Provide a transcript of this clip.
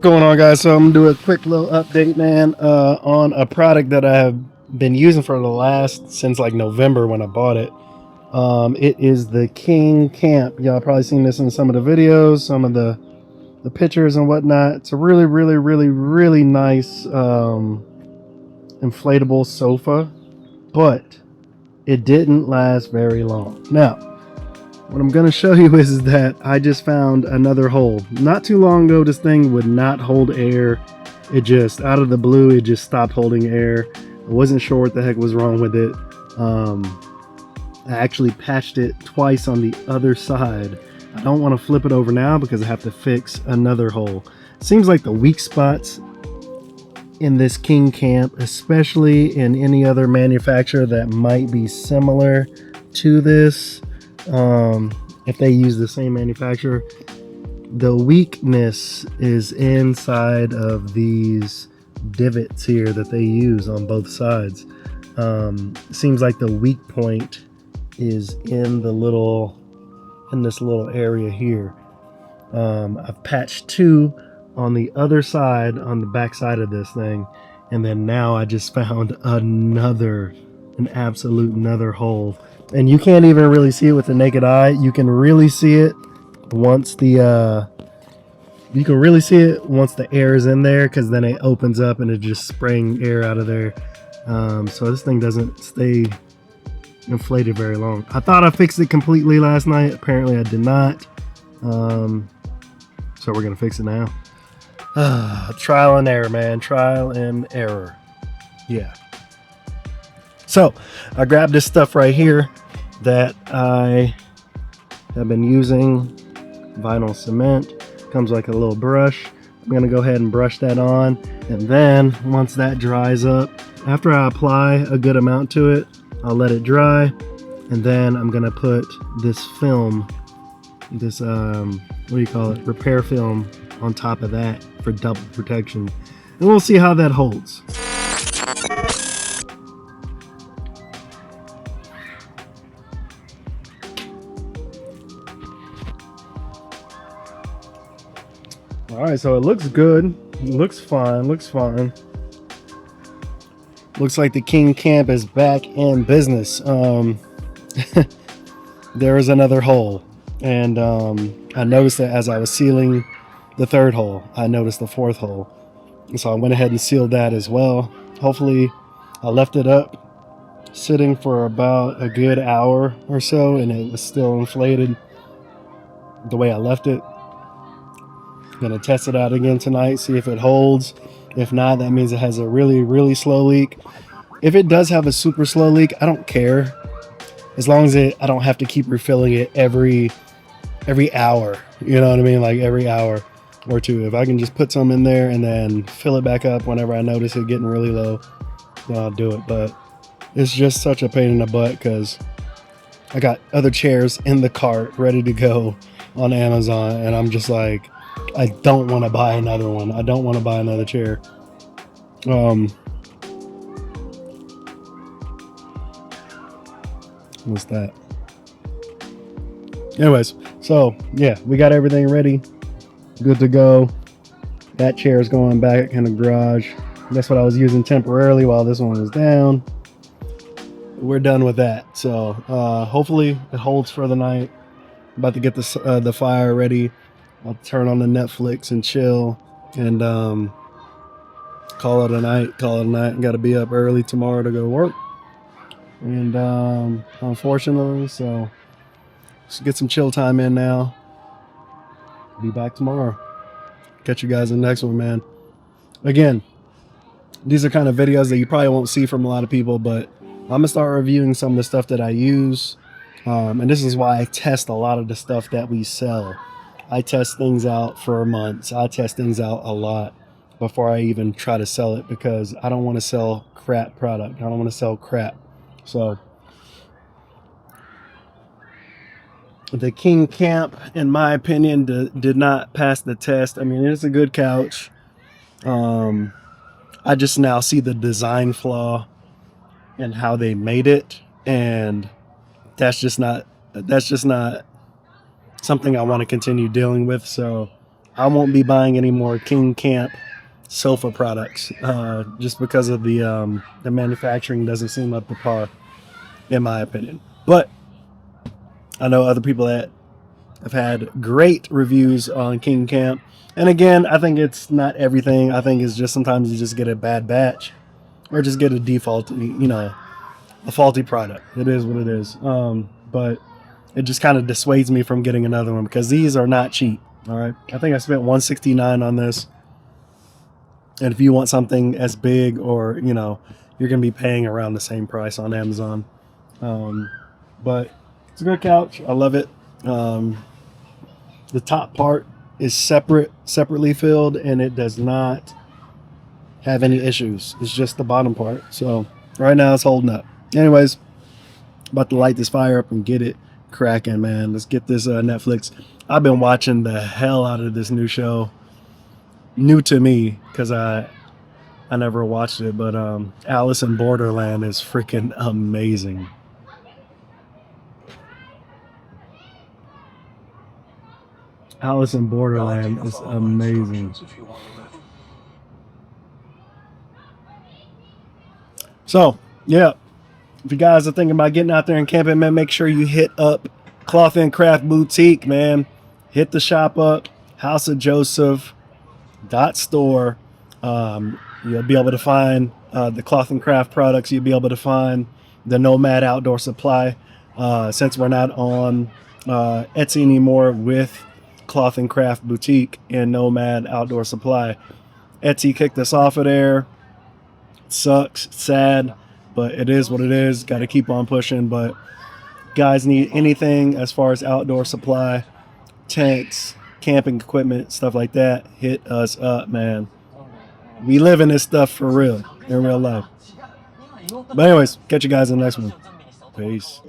Going on, guys? So I'm gonna do a quick little update, man, on a product that I have been using for since like November when I bought it. It is the King Kamp. Y'all probably seen this in some of the videos, some of the pictures and whatnot. It's a really nice inflatable sofa, but it didn't last very long. Now, what I'm going to show you is that I just found another hole. Not too long ago, this thing would not hold air. It just, out of the blue, it just stopped holding air. I wasn't sure what the heck was wrong with it. I actually patched it twice on the other side. I don't want to flip it over now because I have to fix another hole. Seems like the weak spots in this King Kamp, especially in any other manufacturer that might be similar to this, if they use the same manufacturer, the weakness is inside of these divots here that they use on both sides. Seems like the weak point is in this little area here. I've patched two on the other side, on the back side of this thing, and then now I just found an absolute another hole. And you can't even really see it with the naked eye. You can really see it once the air is in there, because then it opens up and it's just spraying air out of there. So this thing doesn't stay inflated very long. I thought I fixed it completely last night. Apparently I did not. So we're gonna fix it now. Trial and error, man. Trial and error. Yeah. So I grabbed this stuff right here that I have been using, vinyl cement. Comes like a little brush. I'm gonna go ahead and brush that on, and then once that dries up, after I apply a good amount to it, I'll let it dry, and then I'm gonna put this film, this what do you call it, repair film, on top of that for double protection, and we'll see how that holds. All right, so it looks good. It looks fine. Looks fine. Looks like the King Kamp is back in business. There is another hole, and I noticed that as I was sealing the third hole, I noticed the fourth hole, and so I went ahead and sealed that as well. Hopefully, I left it up sitting for about a good hour or so, and it was still inflated the way I left it. Gonna test it out again tonight, see if it holds. If not, that means it has a really slow leak. If it does have a super slow leak, I don't care, as long as I don't have to keep refilling it every hour. You know what I mean? Like every hour or two. If I can just put some in there and then fill it back up whenever I notice it getting really low, then I'll do it. But it's just such a pain in the butt because I got other chairs in the cart ready to go on Amazon, and I'm just like, I don't want to buy another one. I don't want to buy another chair. What's that? Anyways, so yeah, we got everything ready, good to go. That chair is going back in the garage. That's what I was using temporarily while this one was down. We're done with that. So hopefully it holds for the night. About to get the fire ready. I'll turn on the Netflix and chill, and call it a night. I got to be up early tomorrow to go to work, and unfortunately, so let's get some chill time in now. Be back tomorrow. Catch you guys in the next one, man. Again, these are kind of videos that you probably won't see from a lot of people, but I'm gonna start reviewing some of the stuff that I use, and this is why I test a lot of the stuff that we sell. I test things out for months. I test things out a lot before I even try to sell it, because I don't want to sell crap product. I don't want to sell crap. So the King Kamp, in my opinion, did not pass the test. I mean, it's a good couch. I just now see the design flaw in how they made it, and that's just not something I want to continue dealing with. So I won't be buying any more King Kamp sofa products just because of the manufacturing doesn't seem up to par, in my opinion. But I know other people that have had great reviews on King Kamp. And again, I think it's not everything. I think it's just sometimes you just get a bad batch or just get a default, a faulty product. It is what it is. But it just kind of dissuades me from getting another one because these are not cheap. All right. I think I spent $169 on this. And if you want something as big, or, you're going to be paying around the same price on Amazon. But it's a good couch. I love it. The top part is separately filled, and it does not have any issues. It's just the bottom part. So right now it's holding up. Anyways, about to light this fire up and get it cracking, man. Let's get this Netflix. I've been watching the hell out of this new show. New to me because I never watched it, but Alice in Borderland is freaking amazing. Alice in Borderland is amazing. So, yeah, if you guys are thinking about getting out there and camping, man, make sure you hit up Cloth and Craft Boutique, man. Hit the shop up, House of Joseph .store. You'll be able to find the Cloth and Craft products. You'll be able to find the Nomad Outdoor Supply. Since we're not on Etsy anymore with Cloth and Craft Boutique and Nomad Outdoor Supply, Etsy kicked us off of there. It sucks, it's sad, but it is what it is. Got to keep on pushing. But guys need anything as far as outdoor supply, tents, camping equipment, stuff like that, hit us up, man. We live in this stuff for real, in real life. But anyways, catch you guys in the next one. Peace.